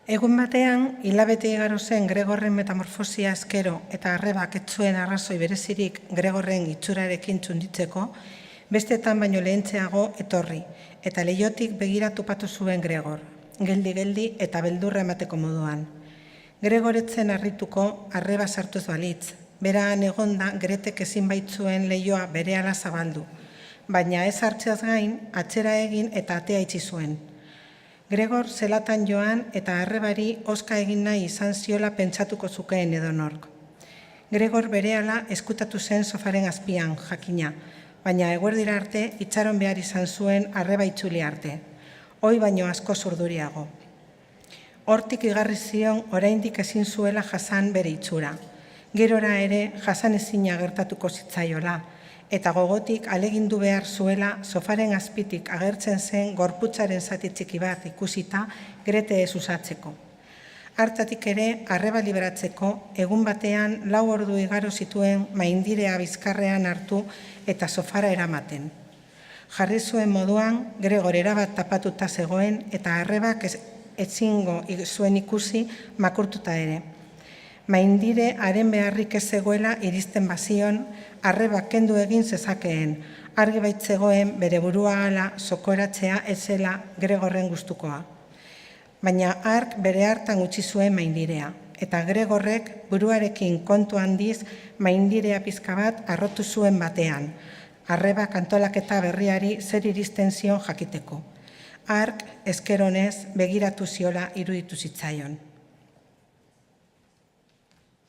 Egun batean, hilabete igaro zen Gregorren metamorfosia eskero eta arrebak ez zuen arrazoi berezirik Gregorren itxurarekin txunditzeko, bestetan baino lehentxeago etorri, eta leihotik begira topatu zuen Gregor, geldi eta beldurra emateko moduan. Gregor etzen harrituko arreba sartuz balitz, beraan egonda Gretek ezin baitzuen leihoa berehala zabaldu, baina ez hartzeaz gain, atzera egin eta atea itxi zuen. Gregor zelatan joan eta arrebari oska egin nahi izan ziola pentsatuko zukeen edonork. Gregor berehala eskutatu zen sofaren azpian, jakina, baina eguerdira arte itxaron behar izan zuen arreba itzuli arte, hoi baino asko zurduriago. Hortik igarri zion oraindik ezin zuela jasan bere itxura. Gerora ere jasan ezina gertatuko zitzaiola, eta gogotik alegindu behar zuela sofaren azpitik agertzen zen gorputzaren zati txiki bat ikusita Grete ez usatzeko. Hartatik ere, arreba liberatzeko, egun batean 4 ordu igaro zituen maindirea bizkarrean hartu eta sofara eramaten. Jarri zuen moduan, Gregor erabat tapatuta zegoen eta arrebak ezingo zuen ikusi makurtuta ere. Maindire haren beharrik ez zegoela iristen bazion, arrebak kendu egin zezakeen, argi baitzegoen bere burua hala sokoratzea ez zela Gregorren gustukoa. Baina hark bere hartan utzi zuen maindirea, eta Gregorrek buruarekin kontu handiz maindirea pizka bat arrotu zuen batean, arrebak antolaketa berriari zer iristen zion jakiteko. Hark ezkeronez begiratu ziola iruditu zitzaion.